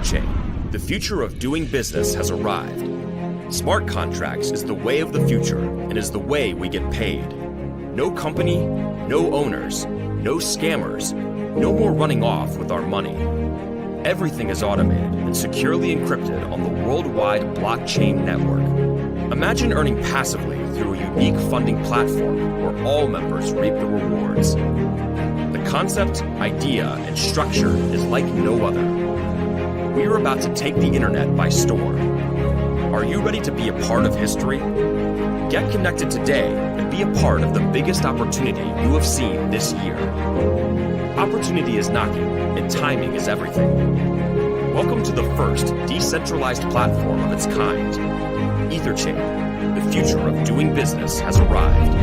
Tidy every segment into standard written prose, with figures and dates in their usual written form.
EtherChain, the future of doing business has arrived. Smart contracts is the way of the future and is the way we get paid. No company, no owners, no scammers, no more running off with our money. Everything is automated and securely encrypted on the worldwide blockchain network. Imagine earning passively through a unique funding platform where all members reap the rewards. The concept, idea, and structure is like no other. We are about to take the internet by storm. Are you ready to be a part of history? Get connected today and be a part of the biggest opportunity you have seen this year. Opportunity is knocking, and timing is everything. Welcome to the first decentralized platform of its kind. EtherChain, the future of doing business has arrived.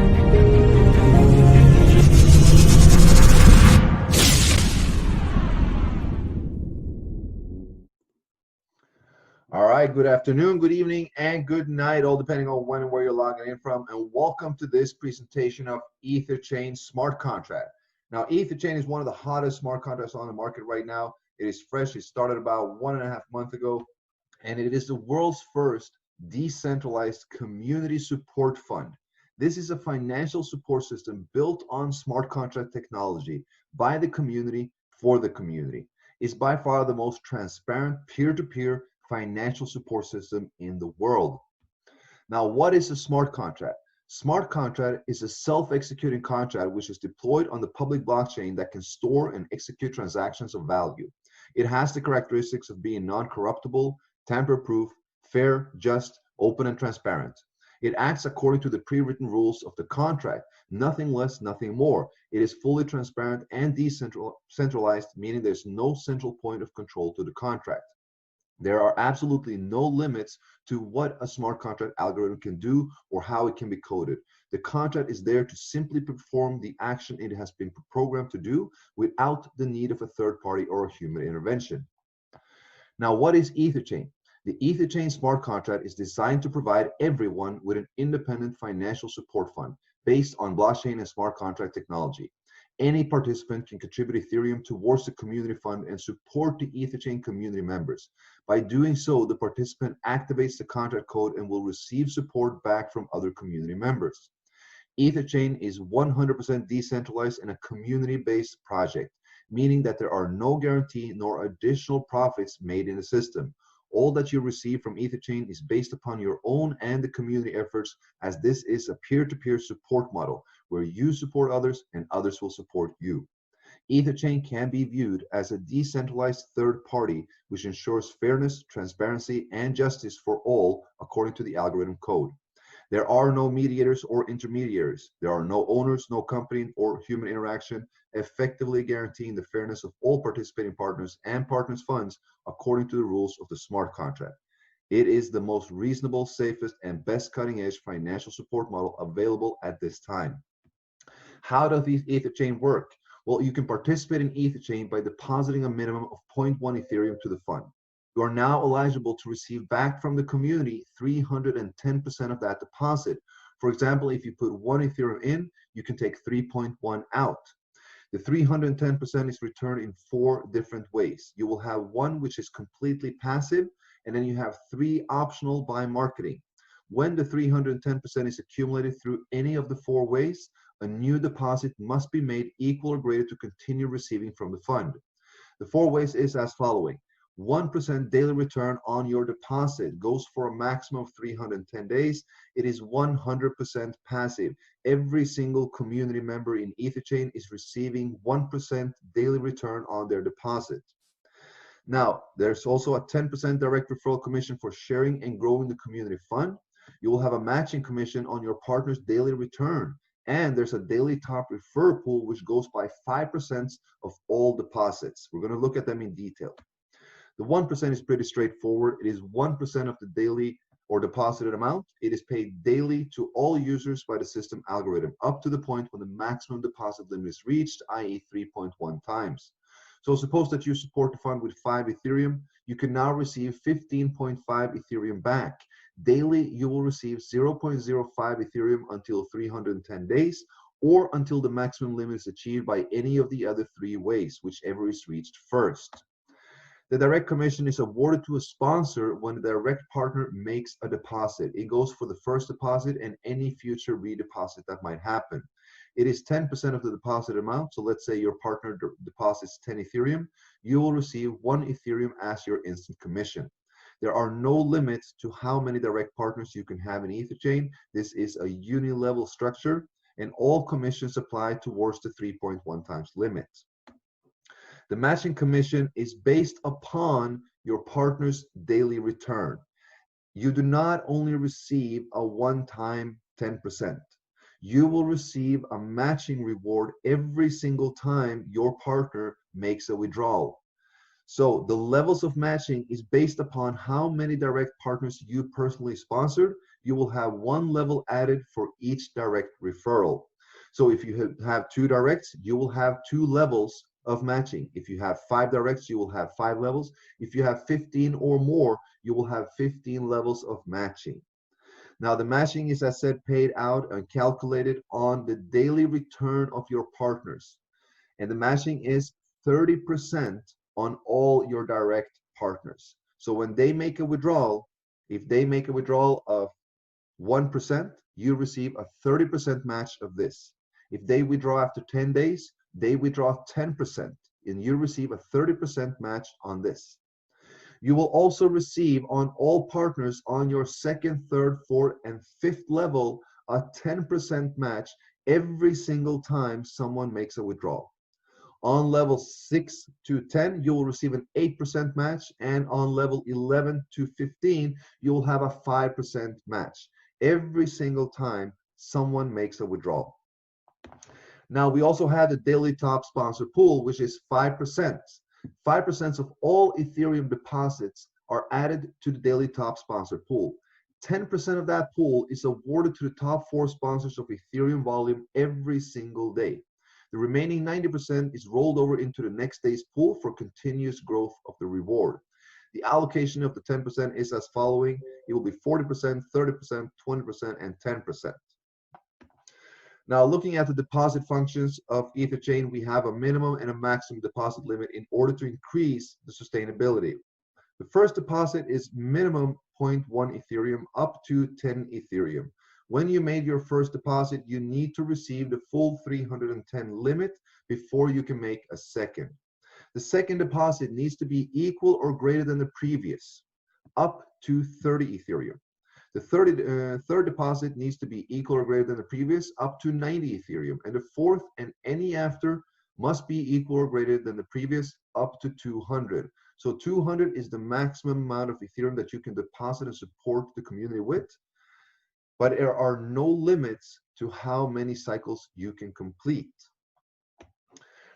All right, good afternoon, good evening, and good night, all depending on when and where you're logging in from. And welcome to this presentation of EtherChain Smart Contract. Now, EtherChain is one of the hottest smart contracts on the market right now. It is fresh. It started about 1.5 months ago, and it is the world's first decentralized community support fund. This is a financial support system built on smart contract technology by the community for the community. It's by far the most transparent peer-to-peer financial support system in the world. Now, what is a smart contract? Smart contract is a self-executing contract which is deployed on the public blockchain that can store and execute transactions of value. It has the characteristics of being non-corruptible, tamper-proof, fair, just, open, and transparent. It acts according to the pre-written rules of the contract, nothing less, nothing more. It is fully transparent and decentralized, meaning there's no central point of control to the contract. There are absolutely no limits to what a smart contract algorithm can do or how it can be coded. The contract is there to simply perform the action it has been programmed to do without the need of a third party or a human intervention. Now, what is EtherChain? The EtherChain smart contract is designed to provide everyone with an independent financial support fund based on blockchain and smart contract technology. Any participant can contribute Ethereum towards the community fund and support the EtherChain community members. By doing so, the participant activates the contract code and will receive support back from other community members. EtherChain is 100% decentralized and a community-based project, meaning that there are no guarantee nor additional profits made in the system. All that you receive from EtherChain is based upon your own and the community efforts, as this is a peer-to-peer support model where you support others and others will support you. EtherChain can be viewed as a decentralized third party which ensures fairness, transparency, and justice for all according to the algorithm code. There are no mediators or intermediaries. There are no owners, no company, or human interaction, effectively guaranteeing the fairness of all participating partners and partners' funds according to the rules of the smart contract. It is the most reasonable, safest, and best cutting-edge financial support model available at this time. How does EtherChain work? Well, you can participate in EtherChain by depositing a minimum of 0.1 Ethereum to the fund. You are now eligible to receive back from the community 310% of that deposit. For example, if you put 1 Ethereum in, you can take 3.1 out. The 310% is returned in 4 different ways. You will have one which is completely passive, and then you have 3 optional by marketing. When the 310% is accumulated through any of the 4 ways, a new deposit must be made equal or greater to continue receiving from the fund. The 4 ways is as following. 1% daily return on your deposit goes for a maximum of 310 days. It is 100% passive. Every single community member in EtherChain is receiving 1% daily return on their deposit. Now, there's also a 10% direct referral commission for sharing and growing the community fund. You will have a matching commission on your partner's daily return. And there's a daily top refer pool, which goes by 5% of all deposits. We're going to look at them in detail. The 1% is pretty straightforward. It is 1% of the daily or deposited amount. It is paid daily to all users by the system algorithm up to the point when the maximum deposit limit is reached, i.e. 3.1 times. So suppose that you support the fund with 5 Ethereum, you can now receive 15.5 Ethereum back. Daily, you will receive 0.05 Ethereum until 310 days, or until the maximum limit is achieved by any of the other 3 ways, whichever is reached first. The direct commission is awarded to a sponsor when the direct partner makes a deposit. It goes for the first deposit and any future redeposit that might happen. It is 10% of the deposit amount. So let's say your partner deposits 10 Ethereum. You will receive 1 Ethereum as your instant commission. There are no limits to how many direct partners you can have in EtherChain. This is a uni-level structure, and all commissions apply towards the 3.1 times limit. The matching commission is based upon your partner's daily return. You do not only receive a one-time 10%. You will receive a matching reward every single time your partner makes a withdrawal. So the levels of matching is based upon how many direct partners you personally sponsored. You will have 1 level added for each direct referral. So if you have 2 directs, you will have 2 levels of matching. If you have 5 directs, you will have 5 levels. If you have 15 or more, you will have 15 levels of matching. Now the matching is, as said, paid out and calculated on the daily return of your partners. And the matching is 30% on all your direct partners. So when they make a withdrawal, if they make a withdrawal of 1%, you receive a 30% match of this. If they withdraw after 10 days, they withdraw 10%, and you receive a 30% match on this. You will also receive on all partners on your 2nd, 3rd, 4th, and 5th level a 10% match every single time someone makes a withdrawal. On level 6 to 10, you will receive an 8% match, and on level 11 to 15, you will have a 5% match every single time someone makes a withdrawal. Now, we also have the daily top sponsor pool, which is 5%. 5% of all Ethereum deposits are added to the daily top sponsor pool. 10% of that pool is awarded to the top 4 sponsors of Ethereum volume every single day. The remaining 90% is rolled over into the next day's pool for continuous growth of the reward. The allocation of the 10% is as following. It will be 40%, 30%, 20%, and 10%. Now, looking at the deposit functions of EtherChain, we have a minimum and a maximum deposit limit in order to increase the sustainability. The first deposit is minimum 0.1 Ethereum up to 10 Ethereum. When you made your first deposit, you need to receive the full 310 limit before you can make a second. The second deposit needs to be equal or greater than the previous, up to 30 Ethereum. The third deposit needs to be equal or greater than the previous, up to 90 Ethereum. And the fourth and any after must be equal or greater than the previous, up to 200. So 200 is the maximum amount of Ethereum that you can deposit and support the community with. But there are no limits to how many cycles you can complete.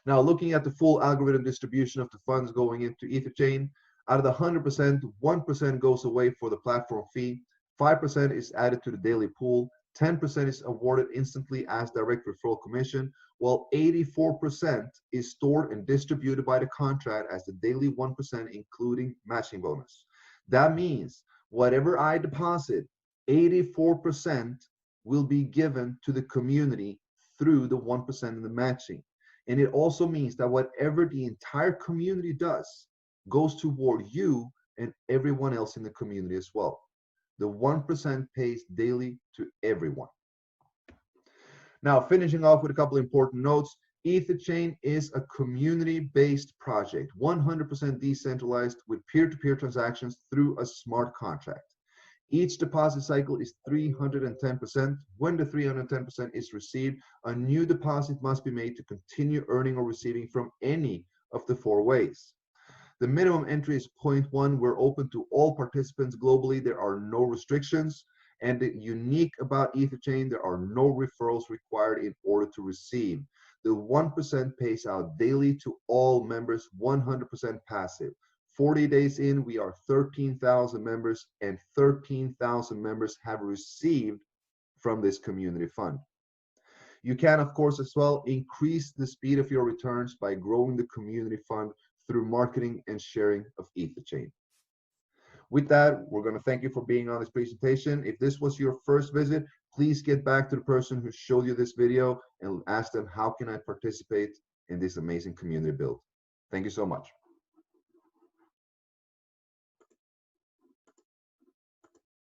Now, looking at the full algorithm distribution of the funds going into EtherChain, out of the 100%, 1% goes away for the platform fee, 5% is added to the daily pool, 10% is awarded instantly as direct referral commission, while 84% is stored and distributed by the contract as the daily 1%, including matching bonus. That means whatever I deposit, 84% will be given to the community through the 1% in the matching. And it also means that whatever the entire community does goes toward you and everyone else in the community as well. The 1% pays daily to everyone. Now, finishing off with a couple important notes, EtherChain is a community-based project, 100% decentralized with peer-to-peer transactions through a smart contract. Each deposit cycle is 310%. When the 310% is received, a new deposit must be made to continue earning or receiving from any of the 4 ways. The minimum entry is 0.1. We're open to all participants globally. There are no restrictions. And the unique about EtherChain, there are no referrals required in order to receive. The 1% pays out daily to all members, 100% passive. 40 days in, we are 13,000 members, and 13,000 members have received from this community fund. You can, of course, as well increase the speed of your returns by growing the community fund through marketing and sharing of EtherChain. With that, we're going to thank you for being on this presentation. If this was your first visit, please get back to the person who showed you this video and ask them, how can I participate in this amazing community build? Thank you so much.